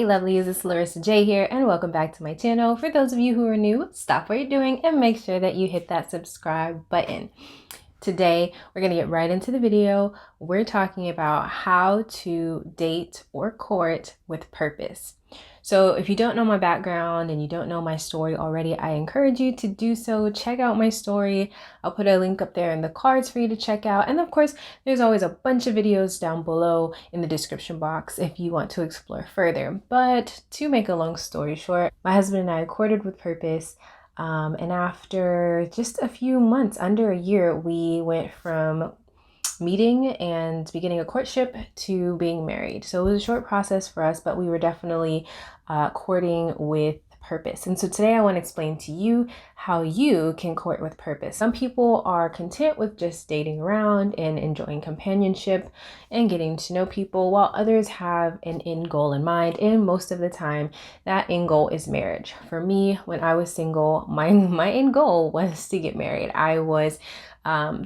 lovelies, it's Larissa J here, and welcome back to my channel. For those of you who are new, stop what you're doing and make sure that you hit that subscribe button. Today, we're going to get right into the video. We're talking about how to date or court with purpose. So if you don't know my background and you don't know my story already, I encourage you to do so. Check out my story. I'll put a link up there in the cards for you to check out. And of course, there's always a bunch of videos down below in the description box if you want to explore further. But to make a long story short, my husband and I courted with purpose. And after just a few months, under a year, we went from meeting and beginning a courtship to being married. So it was a short process for us, but we were definitely courting with purpose. And so today I want to explain to you how you can court with purpose. Some people are content with just dating around and enjoying companionship and getting to know people, while others have an end goal in mind. And most of the time, that end goal is marriage. For me, when I was single, my end goal was to get married. I was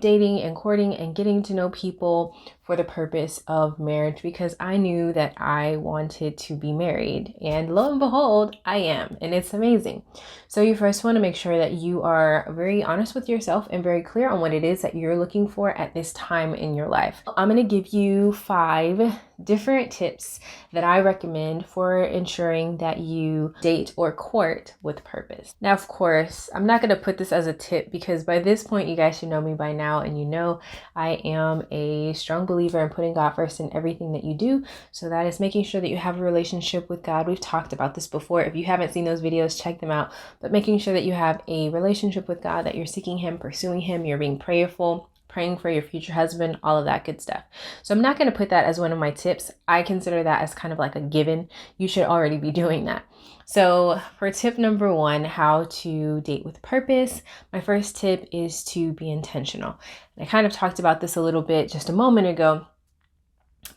dating and courting and getting to know people for the purpose of marriage because I knew that I wanted to be married, and lo and behold, I am, and it's amazing. So you first want to make sure that you are very honest with yourself and very clear on what it is that you're looking for at this time in your life. I'm going to give you 5 different tips that I recommend for ensuring that you date or court with purpose. Now, of course, I'm not going to put this as a tip because by this point, you guys should know me by now, and you know I am a strong believer in putting God first in everything that you do. So that is making sure that you have a relationship with God. We've talked about this before. If you haven't seen those videos, check them out. But making sure that you have a relationship with God, that you're seeking Him, pursuing Him, you're being prayerful, praying for your future husband, all of that good stuff. So I'm not going to put that as one of my tips. I consider that as kind of like a given. You should already be doing that. So for tip number 1, how to date with purpose, my first tip is to be intentional. And I kind of talked about this a little bit just a moment ago,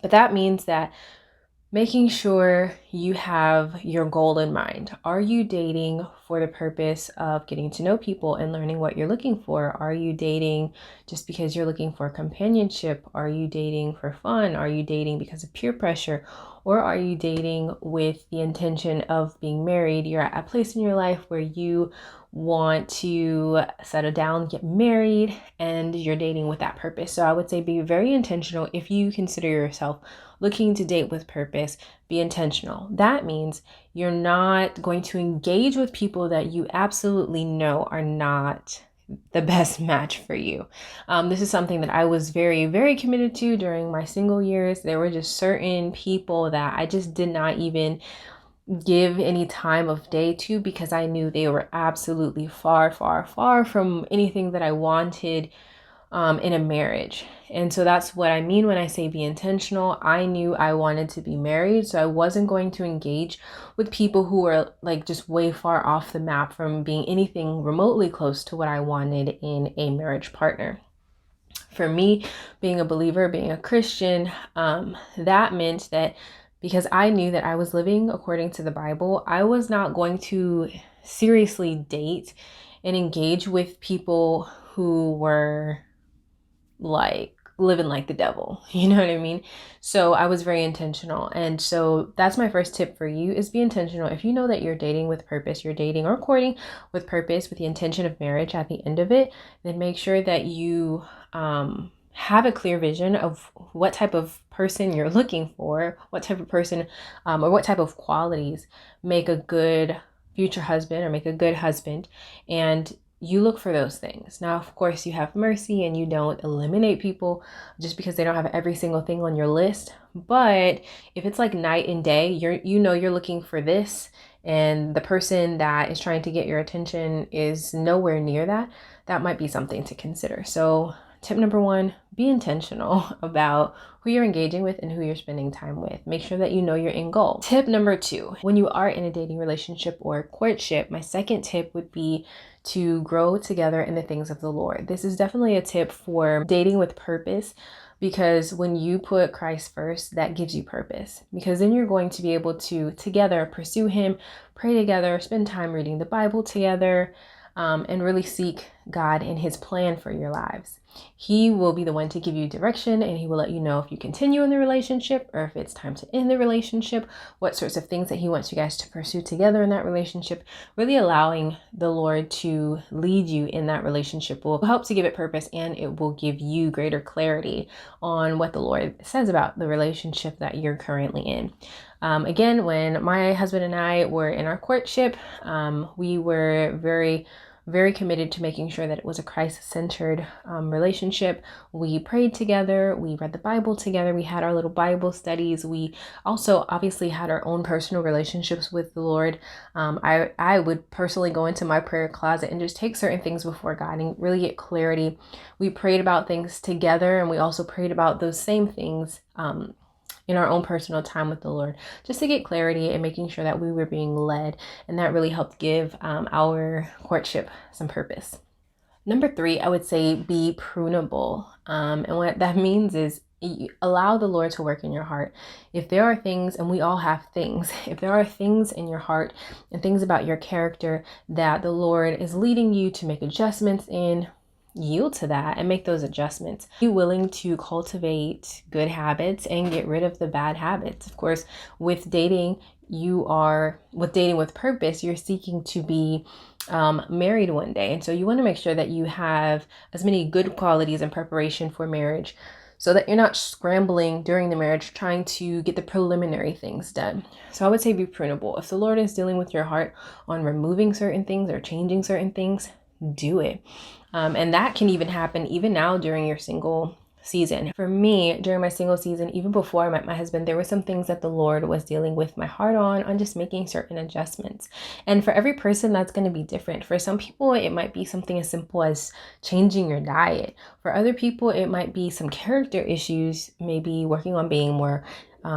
but that means that making sure you have your goal in mind. Are you dating for the purpose of getting to know people and learning what you're looking for? Are you dating just because you're looking for companionship? Are you dating for fun? Are you dating because of peer pressure? Or are you dating with the intention of being married? You're at a place in your life where you want to settle down, get married, and you're dating with that purpose. So I would say be very intentional. If you consider yourself looking to date with purpose, be intentional. That means you're not going to engage with people that you absolutely know are not the best match for you. This is something that I was very, very committed to during my single years. There were just certain people that I just did not even give any time of day to because I knew they were absolutely far, far, far from anything that I wanted in a marriage. And so that's what I mean when I say be intentional. I knew I wanted to be married, so I wasn't going to engage with people who were like just way far off the map from being anything remotely close to what I wanted in a marriage partner. For me, being a believer, being a Christian, that meant that because I knew that I was living according to the Bible, I was not going to seriously date and engage with people who were like living like the devil, you know what I mean? So I was very intentional. And so that's my first tip for you, is be intentional. If you know that you're dating with purpose, you're dating or courting with purpose with the intention of marriage at the end of it, then make sure that you have a clear vision of what type of person you're looking for, what type of person or what type of qualities make a good future husband or make a good husband, and you look for those things. Now, of course, you have mercy and you don't eliminate people just because they don't have every single thing on your list. But if it's like night and day, you're looking for this, and the person that is trying to get your attention is nowhere near that, that might be something to consider. So tip number 1, be intentional about who you're engaging with and who you're spending time with. Make sure that you know your end goal. Tip number 2, when you are in a dating relationship or courtship, my second tip would be to grow together in the things of the Lord. This is definitely a tip for dating with purpose, because when you put Christ first, that gives you purpose, because then you're going to be able to together pursue Him, pray together, spend time reading the Bible together, and really seek God and his plan for your lives. He will be the one to give you direction, and he will let you know if you continue in the relationship or if it's time to end the relationship, what sorts of things that he wants you guys to pursue together in that relationship. Really allowing the Lord to lead you in that relationship will help to give it purpose, and it will give you greater clarity on what the Lord says about the relationship that you're currently in. Again, when my husband and I were in our courtship, we were very committed to making sure that it was a Christ-centered relationship. We prayed together, we read the Bible together, we had our little Bible studies. We also obviously had our own personal relationships with the Lord. I would personally go into my prayer closet and just take certain things before God and really get clarity. We prayed about things together, and we also prayed about those same things in our own personal time with the Lord, just to get clarity and making sure that we were being led. And that really helped give our courtship some purpose. Number 3, I would say be prunable. And what that means is allow the Lord to work in your heart. If there are things, and we all have things, if there are things in your heart and things about your character that the Lord is leading you to make adjustments in, yield to that and make those adjustments. Be willing to cultivate good habits and get rid of the bad habits. Of course, with dating with purpose, you're seeking to be married one day. And so you want to make sure that you have as many good qualities in preparation for marriage, so that you're not scrambling during the marriage trying to get the preliminary things done. So I would say be prunable. If the Lord is dealing with your heart on removing certain things or changing certain things, do it. And that can even happen even now during your single season. For me, during my single season, even before I met my husband, there were some things that the Lord was dealing with my heart on just making certain adjustments. And for every person, that's going to be different. For some people, it might be something as simple as changing your diet. For other people, it might be some character issues, maybe working on being more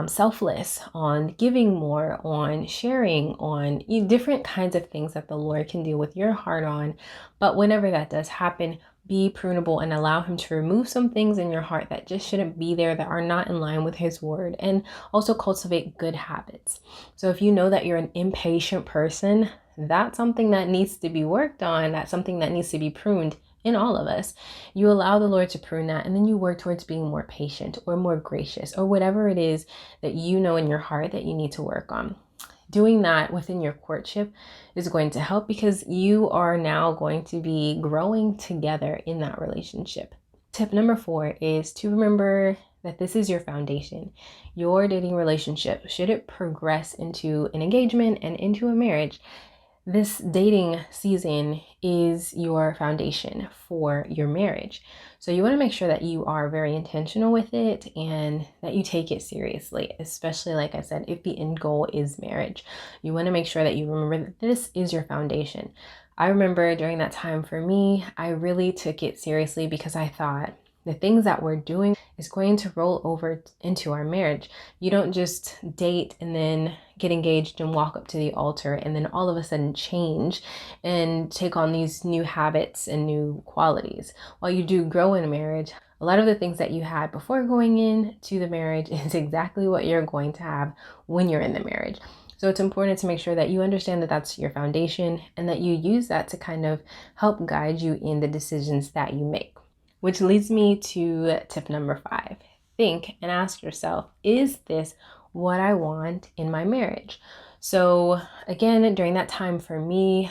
selfless, on giving more, on sharing, on different kinds of things that the Lord can deal with your heart on. But whenever that does happen, be prunable and allow him to remove some things in your heart that just shouldn't be there, that are not in line with his word, and also cultivate good habits. So if you know that you're an impatient person, that's something that needs to be worked on. That's something that needs to be pruned in all of us. You allow the Lord to prune that, and then you work towards being more patient or more gracious, or whatever it is that you know in your heart that you need to work on. Doing that within your courtship is going to help, because you are now going to be growing together in that relationship. Tip number 4 is to remember that this is your foundation. Your dating relationship, should it progress into an engagement and into a marriage, this dating season is your foundation for your marriage. So you want to make sure that you are very intentional with it and that you take it seriously, especially, like I said, if the end goal is marriage. You want to make sure that you remember that this is your foundation. I remember during that time for me, I really took it seriously, because I thought the things that we're doing is going to roll over into our marriage. You don't just date and then get engaged and walk up to the altar and then all of a sudden change and take on these new habits and new qualities. While you do grow in a marriage, a lot of the things that you had before going into the marriage is exactly what you're going to have when you're in the marriage. So it's important to make sure that you understand that that's your foundation and that you use that to kind of help guide you in the decisions that you make. Which leads me to tip number 5. Think and ask yourself, is this what I want in my marriage? So again, during that time for me,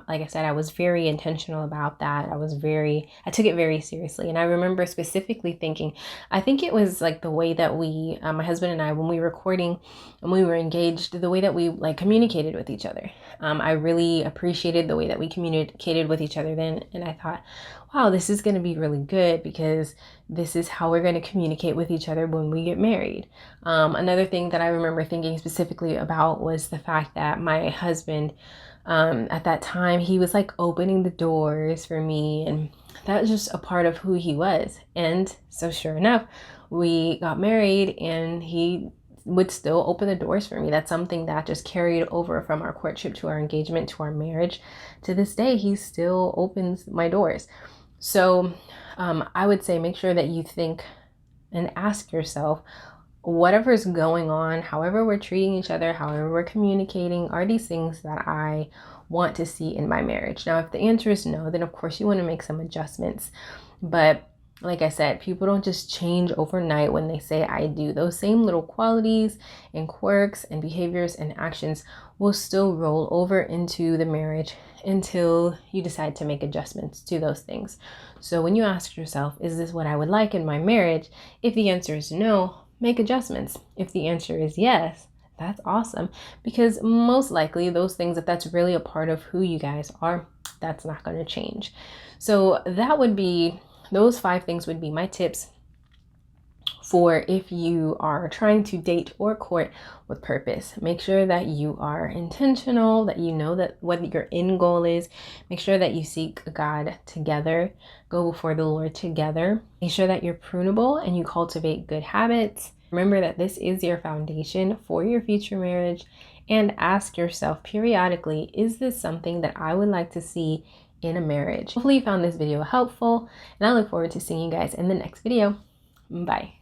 like I said, I was very intentional about that. I took it very seriously. And I remember specifically thinking, I think it was like the way that we, my husband and I, when we were courting and we were engaged, the way that we communicated with each other. I really appreciated the way that we communicated with each other then. And I thought, wow, this is going to be really good, because this is how we're going to communicate with each other when we get married. Another thing that I remember thinking specifically about was the fact that my husband, at that time, he was opening the doors for me, and that was just a part of who he was. And so sure enough, we got married and he would still open the doors for me. That's something that just carried over from our courtship to our engagement to our marriage. To this day, he still opens my doors. So I would say make sure that you think and ask yourself, whatever's going on, however we're treating each other, however we're communicating, are these things that I want to see in my marriage? Now, if the answer is no, then of course you want to make some adjustments. But like I said, people don't just change overnight when they say I do. Those same little qualities and quirks and behaviors and actions will still roll over into the marriage until you decide to make adjustments to those things. So when you ask yourself, is this what I would like in my marriage? If the answer is no, make adjustments. If the answer is yes, that's awesome, because most likely those things, if that's really a part of who you guys are, that's not going to change. So those 5 things would be my tips for if you are trying to date or court with purpose. Make sure that you are intentional, that you know that what your end goal is. Make sure that you seek God together, go before the Lord together. Make sure that you're prunable and you cultivate good habits. Remember that this is your foundation for your future marriage, and ask yourself periodically, is this something that I would like to see in a marriage? Hopefully you found this video helpful, and I look forward to seeing you guys in the next video. Bye.